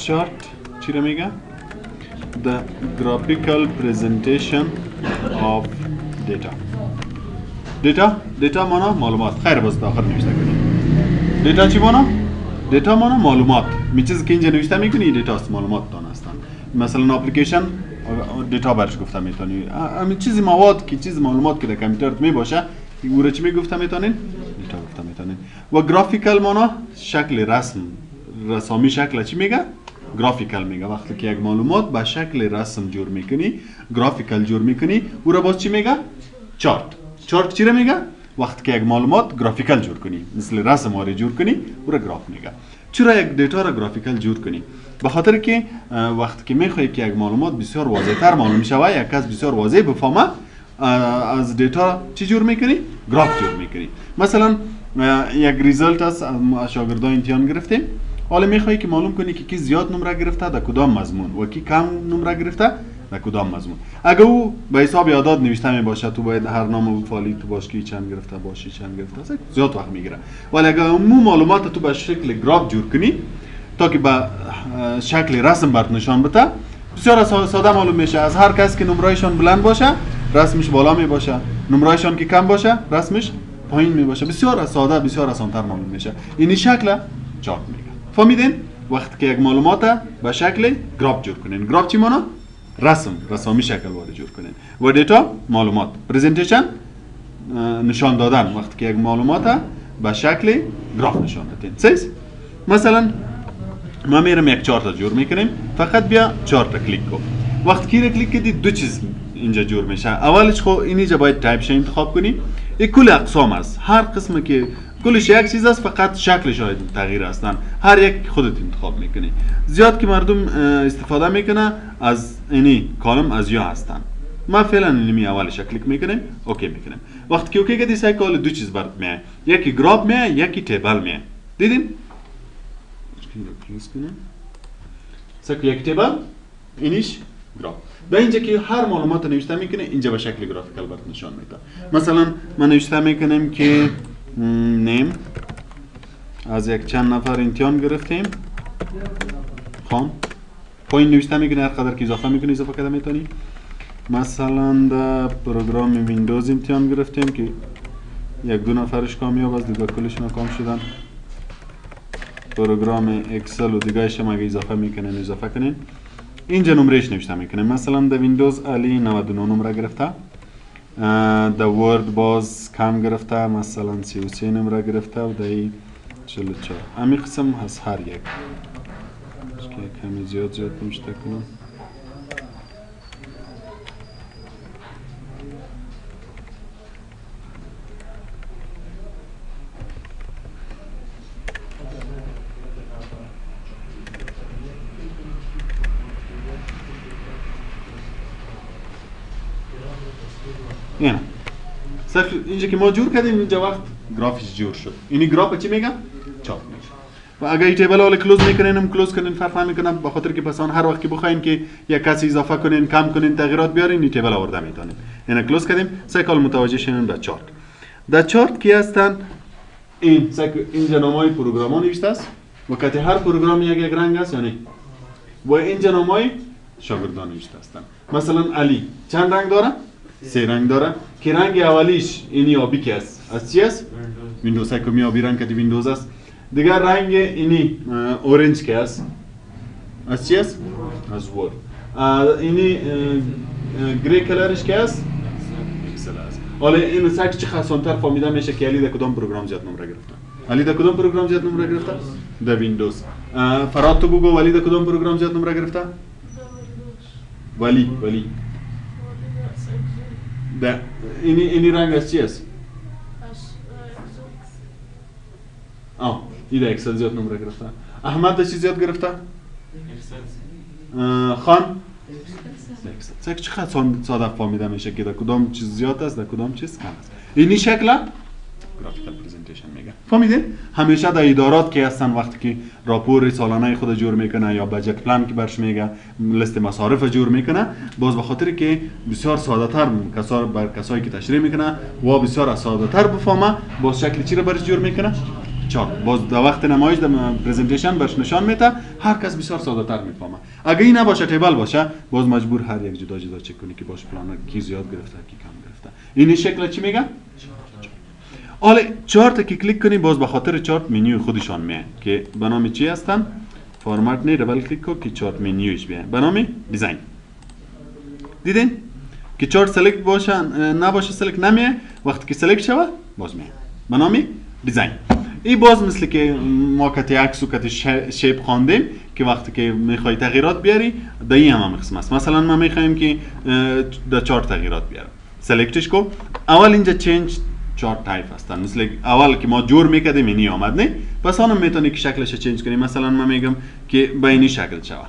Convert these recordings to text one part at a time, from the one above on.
chart چی رو میگه؟ The graphical presentation of data. دیتا مانا معلومات. خیر باز تا آخر نوشته کنیم. دیتا چی مانا؟ دیتا مانا معلومات. می چیزی که اینجا نوشته میکنی دیتا است، معلومات دان هستن. مثلا اپلیکیشن دیتا برش گفته میتونی. همین چیزی مواد که چیز معلومات که در کامپیوتر می باشه، او چی می گفته میتونین؟ دیتا گفته میتونین. و گرافیکال مانا شکل رسمی شکل چی میگه؟ گرافیکال میگه. وقتی که یک معلومات به شکل رسم جور میکنی، گرافیکال جور میکنی، او را باز چی میگه؟ چارت چی را میگه؟ وقتی که یک معلومات گرافیکال جور کنی، مثل رسم آره جور کنی، او را گراف میگه. چرا یک دیتا را گرافیکال جور کنی؟ به خاطر که وقتی که میخوای که یک معلومات بسیار واضح‌تر معلوم شود، یک کس بسیار واضح بفهمه، از دیتا چی جور میکنی؟ گراف جور میکنی. مثلا یک ریزالت است، شاگردان امتحان گرفتیم، حالا میخوای که معلوم کنی که کی زیاد نمره گرفته در کدام مضمون و کی کم نمره گرفته در کدام مضمون. اگه او به حساب اعداد نوشته می باشه، تو باید هر نام فعالی تو باش کی چند گرفته باشی چند گرفته، زیاد وقت میگیره. ولی اگه مو معلومات تو به شکل گراف جور کنی تا که به شکل رسم برات نشان بده، بسیار ساده معلوم میشه. از هر کس که نمرهشان بلند باشه رسمش بالا می باشه، نمرهشان که کم باشه رسمش پایین می باشه. بسیار ساده، بسیار آسان‌تر معلوم میشه. این شکل چارت میگه. فهمیدین؟ وقتی که یک معلومات به شکل گراف جور کنین. گراف چی مانا؟ رسمی شکل وارد جور کنین. و دیتا معلومات. پرزنتیشن نشان دادن. وقتی که یک معلومات به شکل گراف نشان دادین. سیز؟ مثلا ما میرم یک چارت جور میکنیم. فقط بیا چارت کلیک کن. وقتی که کلیک کردی دو چیز اینجا جور میشه. اولش خو اینجا باید تایپش انتخاب کنی. این کل اقسام است. هر قسم که کلش یک چیز است، فقط شکلش های تغییر هستن. هر یک خودت انتخاب میکنی. زیاد که مردم استفاده میکنه از اینی کالم از یا هستن. ما فعلا اینمی اولش کلیک میکنیم، اوکی میکنیم. وقتی که اوکی کردی سعی کال دو چیز برات میاد. یکی گراف میاد، یکی تیبل میاد. دیدین؟ سعی یک تیبل، اینیش گراف. و اینجا که هر معلومات نوشته میکنه اینجا به شکل گرافیکال برات نشان میده. مثلا ما نوشته میکنیم که نیم از یک چند نفر امتحان گرفتیم خان پایین نوشته میکنه هر قدر که اضافه میکنی اضافه کرده میتونی. مثلا در پروگرام ویندوز امتحان گرفتیم که یک دو نفرش کامیاب است، دیگه کلش ناکام شدن. پروگرام اکسل و دیگه شما اگه اضافه میکنین اضافه کنین. اینجا نمرهش نوشته میکنه. مثلا در ویندوز علی 99 نمره گرفته، در ورد باز کم گرفته، مثلا 33 نمره گرفته و در 44. همین قسم هست هر یک. کمی زیاد نوشته کنم. اینه اینجا که ما جور کردیم اینجا وقت گرافش جور شد. اینی گراف چی میگم؟ چارت میگه. و اگر این تیبل حالا کلوز میکنین هم کلوز کنین فرق نمیکنه، به خاطر که پس هر وقت که بخواین که یک کسی اضافه کنین کم کنین تغییرات بیارین این تیبل آورده میتونین. اینا کلوز کردیم. سعی کال متوجه شین به چارت. در چارت کی هستن؟ این اینجا نامای پروگرام نوشته است. وقت هر پروگرام یک رنگ است یعنی و اینجا نامای شاگردان نوشته هستن. مثلا علی چند رنگ داره؟ 3 رنگ داره که رنگ اولیش اینی آبی که است. از چی است؟ ویندوز که می آبی رنگ که ویندوز است. دیگر رنگ اینی اورنج که است. از چی است؟ از ورد. اینی گری کلرش که است؟ اکسل است. حالا این سایت چه خاصانتر فهمیده میشه که علی در کدام پروگرام زیاد نمره گرفته. علی در کدام پروگرام زیاد نمره گرفته؟ در ویندوز. فرات تو بگو ولی در کدام پروگرام زیاد نمره گرفته؟ ولی ده اینی رنگ از چی است؟ این اکسل زیاد نمره گرفته. احمد در چی زیاد گرفته؟ خان؟ اکسل. چقدر ساده فهمیده میشه که در کدام چیز زیاد است در کدام چیز کم است. اینی شکل گرافیکال پرزنتیشن میگه. فهمیدین؟ همیشه در ادارات که هستن وقتی که راپور سالانه خود جور میکنه یا بجت پلان که برش میگه لیست مصارف جور میکنه، باز به خاطر که بسیار ساده تر کسایی که تشریح میکنه و بسیار ساده تر بفهمه، باز شکل چی رو برش جور میکنه؟ چارت باز در وقت نمایش در پرزنتیشن برش نشان میده، هر کس بسیار ساده تر میفهمه. اگه این نباشه تیبل باشه باز مجبور هر یک جدا جدا چک کنی که باش پلان کی زیاد گرفته کی کم گرفته. این شکل چی میگه؟ حالا چارت که کلیک کنی باز به خاطر چارت منیو خودشان میاد که به نام چی هستن؟ فرمت نه دبل کلیک کو که چارت منیوش بیاد به نام دیزاین. دیدین که چارت سلکت باشه نباشه سلکت نمیه، وقتی که سلکت شوه باز میاد به نام دیزاین. این باز مثل که ما کتی عکس و کتی شیپ خواندیم که وقتی که میخوای تغییرات بیاری در این هم قسم است. مثلا ما میخوایم که در چارت تغییرات بیارم، سلکتش کو. اول اینجا چینج چارت تایپ هستن، مثل اول که ما جور میکردیم اینی آمد نه، پس آنم میتونی که شکلش چینج کنیم. مثلا ما میگم که با اینی شکل شوه،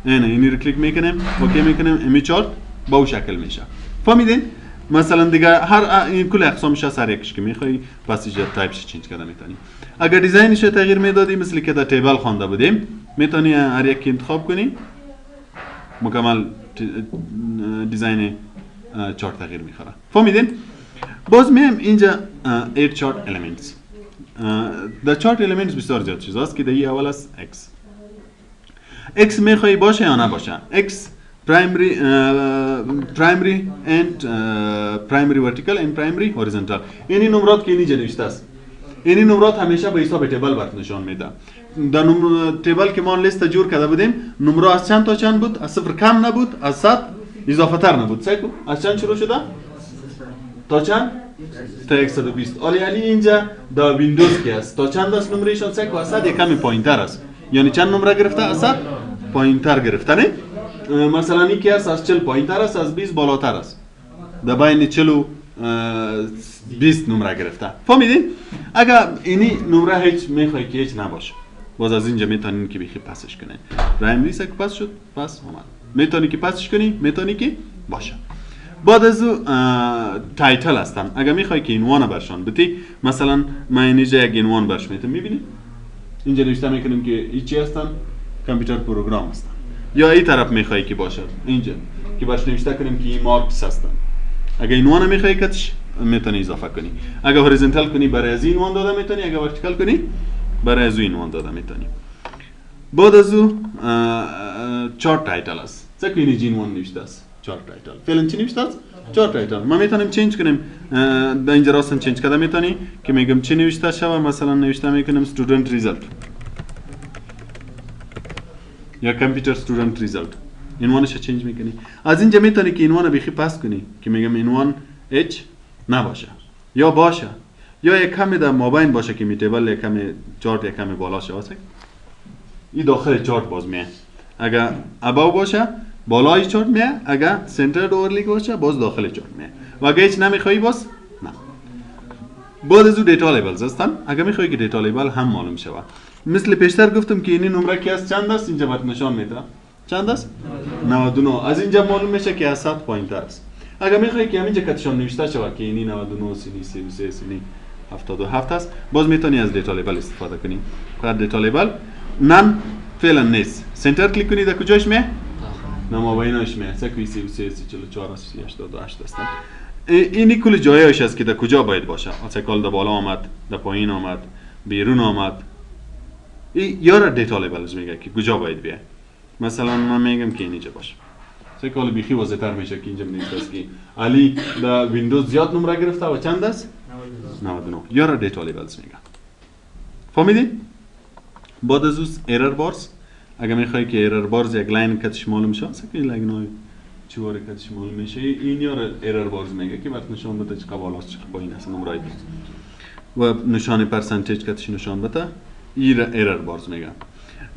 اینی رو کلیک میکنیم اوکی میکنیم، امی چارت با او شکل میشه. فهمیدین؟ مثلا دیگه هر این کل اقسامش هست، هر یکش که میخوای پس اینجا تایپش چینج کرده میتونی. اگر دیزاینش تغییر میدادی مثل که در تیبل خوانده بودیم میتونی هر یک انتخاب کنی، مکمل دیزاین چارت تغییر میخوره. فهمیدین؟ باز میایم اینجا ایر چارت المنتس. در چارت المنتس بسیار زیاد چیزاست که در این اول است X میخوای باشه یا نباشه. X primary and primary vertical and primary horizontal. اینی نمرات که اینجا نوشته است. اینی نمرات همیشه به حساب تیبل برات نشان میده. در تیبل که ما لیست جور کرده بودیم نمره از چند تا چند بود؟ از 0 کم نبود، از 100 اضافه تر نبود. سیکو از چند شروع شده؟ تا چند؟ تا 120. علی اینجا در ویندوز که است تا چند است نمرهشون؟ سیکو از 100 کمی پایین تر است. یعنی چند نمره گرفته؟ از 100 پایین تر گرفته نه؟ مثلا این که است از 40 پایین تر است، از 20 بالاتر است. در بین 40 و 20 نمره گرفته. فهمیدین؟ اگر اینی نمره هیچ میخوای که هیچ نباشه باز از اینجا میتونین که بخی پسش کنین. پرایمری سک پس شد، پس اومد. میتونی که پسش کنی، میتونی که باشه. بعد از تایتل هستن. اگر میخوای که عنوان برشان بدی، مثلا من اینجا یک عنوان برش میتونم. میبینی؟ اینجا نوشته میکنیم که این چی هستن؟ کامپیوتر پروگرام هستن. یا این طرف میخوای که باشه اینجا که برش نوشته کنیم که این مارکس هستن. اگر عنوان میخوای کتش میتونی اضافه کنی. اگر هوریزونتال کنی برای از این عنوان داده میتونی، اگر ورتیکال کنی برای از این عنوان داده میتونی. بعد از چارت تایتل است. چه اینجا عنوان نوشته است؟ چارت تایتل. فعلا چی نوشته است؟ چارت تایتل. ما میتونیم چنج کنیم. در اینجا راستن چنج کرده میتونی که میگم چی نوشته شوه. مثلا نوشته میکنم استودنت ریزالت یا کامپیوتر استودنت ریزالت. عنوانش چنج میکنی. از اینجا میتونی که عنوان بخی پاس کنی که میگم عنوان H نباشه یا باشه یا یک کمی در مابین باشه که میتیبل یک کمی چارت یک کمی بالا شه واسه این داخل چارت باز میه. اگر اباو باشه بالای چارت میه، اگر سنتر اورلیک باشه باز داخل چارت میه. و اگه هیچ نمیخوای باز نه. بعد از دیتا لیبلز هستن. اگر میخوای که دیتا لیبل هم معلوم شه، مثل پیشتر گفتم که این نمره کی است چند است اینجا برات نشان میده. چند است؟ 99. از اینجا معلوم میشه که از 100 پایین تر است. اگر میخوای که همینجا کتشان نوشته شه که اینی 99 سینی 33 سینی 77 است، باز میتونی از دیتا لیبل استفاده کنی. فقط دیتا لیبل نم فعلا نیست. سنتر کلیک کنید در کجاش میه؟ نمابیناش میه. 33 44 88 است. اینی کل جایش است که در کجا باید باشه. اصلا کال در بالا آمد، در پایین آمد، بیرون آمد. این یارا دیتا لیبلز میگه که کجا باید بیه. مثلا من میگم که اینجا باشه. کال بیخی واضح‌تر میشه که اینجا نوشته است که علی در ویندوز زیاد نمره گرفته و چند است؟ 99. یارا دیتا لیبلز میگه. فهمیدی؟ بعد از ایرر بارز، اگر میخوای که ایرر بارز یک لاین کتش معلوم شه، سکی لاین های چواره کتش معلوم میشه، این یارا ایرر بارز میگه که برات نشان بده چه بالاست چه پایین است نمره و نشان پرسنتیج کتش نشان بده. ایرر بارز میگه.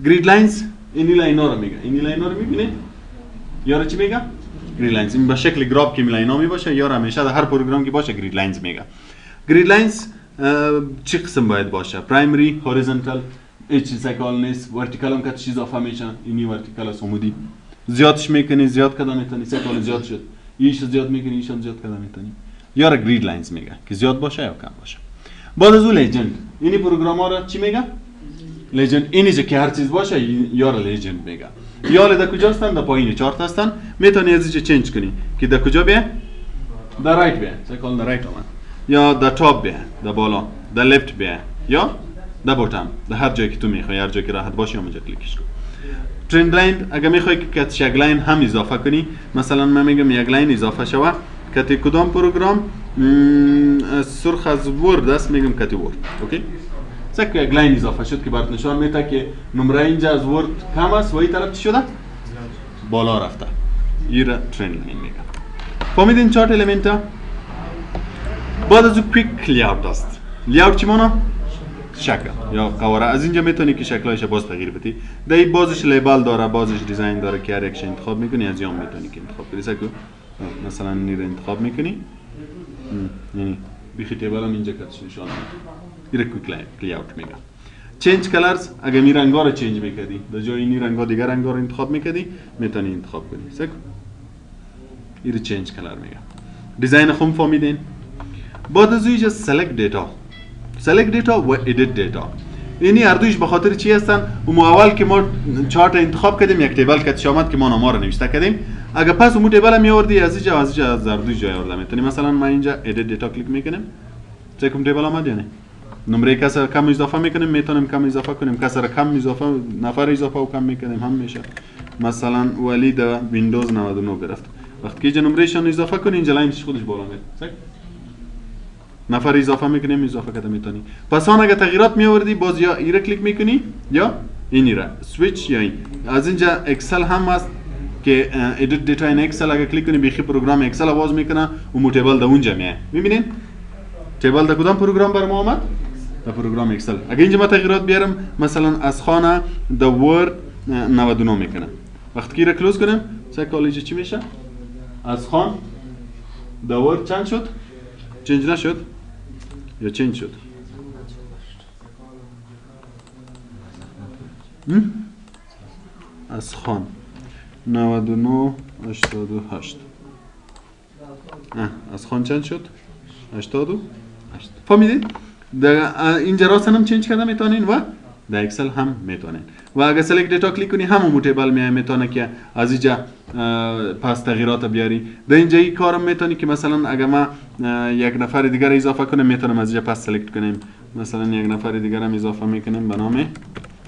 گرید لاینز این لاینا رو میگه. این لاینا رو میبینی؟ یارا چی میگه؟ گرید لاینز. این به شکل گراف که لاینا می باشه، یارا همیشه در هر پروگرام که باشه گرید لاینز میگه. گرید لاینز چه قسم باید باشه؟ پرایمری، هوریزونتال، هیچ سایکل نیست، ورتیکال هم که چیز اضافه میشه. اینی ورتیکال است عمودی. زیادش میکنی، زیاد کدام میتونی، سایکل زیاد شد. ایش زیاد میکنی، ایش هم زیاد کدام میتونی. یارا گرید لاینز میگه که زیاد باشه یا کم باشه. بعد از اون لیجند. اینی پروگرامر را چی میگه؟ لیجند. اینی که هر چیز باشه یارا لیجند میگه. یا در کجا هستن؟ در پایین چارت هستن. میتونی از اینجا چنج کنی که در کجا بیه؟ در رایت بیه. سایکل در رایت آمد. یا در تاپ بیه، در بالا، در لفت بیه، یا در بوتام در هر جایی که تو میخوای، هر جایی که راحت باشی اونجا کلیکش کن. ترند لاین اگه میخوای که کاتش یک لاین هم اضافه کنی، مثلا من میگم یک لاین اضافه شوه، کات کدام پروگرام سرخ از ورد است، میگم کات ورد. اوکی، سک یک لاین اضافه شد که برات نشان میده که نمره اینجا از ورد کم است و این طرف چی شده؟ بالا رفته. این ترند لاین میگم. فهمیدین چارت المنت ها؟ بعد از اون کویک لیاوت است. لیاوت چی مانا؟ شکل یا قواره. از اینجا میتونی که شکلایش باز تغییر بدی. دی بازش لیبل داره، بازش دیزاین داره که هر یکش انتخاب میکنی، از یام میتونی که انتخاب کنی. سکو مثلا نیر انتخاب میکنی، یعنی بیخی تیبل هم اینجا کاتش نشان میده. این کویک لیاوت میگه. چینج کلرز اگه می رنگا رو چینج میکردی، در جای این رنگا دیگر رنگا رو انتخاب میکردی، میتونی انتخاب کنی. سکو این چینج کلر میگه. دیزاین خوب فهمیدین؟ بعد از اینجا سلکت دیتا، سلکت دیتا و ادیت دیتا. اینی هر دویش به خاطر چی هستن؟ اون اول که ما چارت انتخاب کردیم یک تیبل کاتش آمد که ما نامه رو نوشته کردیم، اگه پس اون تیبل می آوردی از اینجا از هر دوی جای آورده میتونی. مثلا من اینجا ادیت دیتا کلیک میکنم، چکم تیبل آمد یا نه؟ نمره کس را کم اضافه میکنیم، میتونیم کم اضافه کنیم، کس را کم اضافه، نفر اضافه و کم میکنیم، هم میشه. مثلا ولی در ویندوز 99 گرفت، وقتی که اینجا نمرهشان اضافه کنی اینجا لاینش خودش بالا میره. نفر اضافه میکنیم، اضافه کرده میتونی. پس آن اگه تغییرات میآوردی باز یا ایره کلیک میکنی یا اینی را سویچ یا این. از اینجا اکسل هم هست که ادیت دیتا این اکسل اگه کلیک کنی بیخی پروگرام اکسل آواز میکنه و تیبل در اونجا میاد. میبینین تیبل در کدام پروگرام برام آمد؟ در پروگرام اکسل. اگه اینجا ما تغییرات بیارم، مثلا از خانه در ورد 99 میکنم، وقتی که را کلوز کنم سایکولوژی چی میشه؟ از خان در ورد چند شد؟ چنج نشد؟ یا چنج شد؟ از خان 99 88. از خان چند شد؟ 88. فهمیدید؟ اینجا راست هم چنج کرده میتونین و در اکسل هم میتونین. و اگه سلکت دیتا کلیک کنی همون تیبل میتونه که از اینجا پس تغییرات بیاری. در اینجا این کارم میتونی که مثلا اگه ما یک نفر دیگر اضافه کنم میتونم از اینجا پس سلکت کنیم، مثلا یک نفر دیگر هم اضافه میکنیم به نام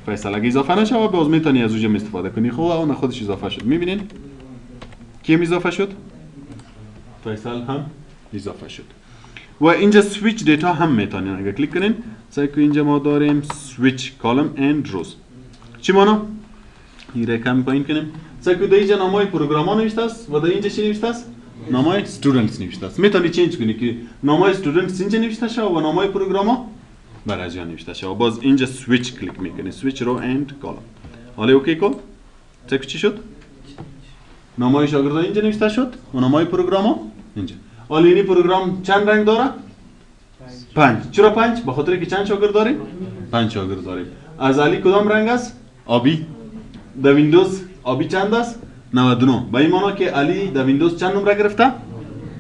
فیصل. اگه اضافه نشه باز میتونی از اونجا استفاده کنی. خب اون خودش اضافه شد. میبینین کیم اضافه شد؟ فیصل هم اضافه شد. و اینجا سویچ دیتا هم میتونین اگه کلیک کنین. سعی کنین اینجا ما داریم سویچ کالم اند روز. چی مانا؟ این رقم پایین کنیم. سعی کنین اینجا نامای پروگرام ها نوشته است و در اینجا چی نوشته است؟ نامای استودنتس نوشته است. میتونی چنج کنی که نامای استودنتس اینجا نوشته شه و نامای پروگرام ها بر از نوشته شه. و باز اینجا سویچ کلیک میکنی، سویچ رو اند کالم. حالا اوکی کن. چک چی شد؟ نامای شاگرد اینجا نوشته شد و نامای پروگرام ها اینجا. حالا این پروگرام چند رنگ داره؟ 5. چرا 5؟ به خاطر که چند شاگرد داریم؟ 5 شاگرد داریم. از علی کدام رنگ است؟ آبی. در ویندوز آبی چند است؟ 99. با این معنی که علی در ویندوز چند نمره گرفته؟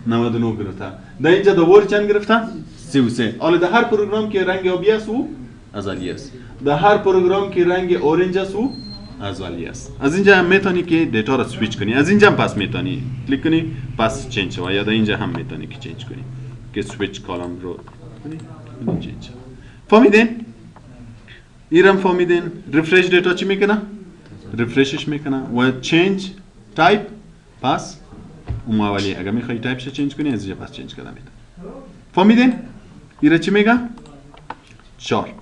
99 گرفته. در اینجا در ورد چند گرفته؟ 33. حالا در هر پروگرام که رنگ آبی است او از علی است. در هر پروگرام که رنگ اورنج است او از علی است. از اینجا هم میتونی که دیتا را سویچ کنی. از اینجا هم پس میتونی کلیک کنی پس چنج شو، یا در اینجا هم میتونی که چنج کنی که سویچ کالم رو کنی چنج. فهمیدین؟ ایرم فهمیدین؟ ریفرش دیتا چی میکنه؟ ریفرشش میکنه. و چنج تایپ پس اون اولی اگر میخوای تایپش چنج کنی از اینجا پس چنج کردم. فهمیدین؟ ایره چی میگه؟ چارت.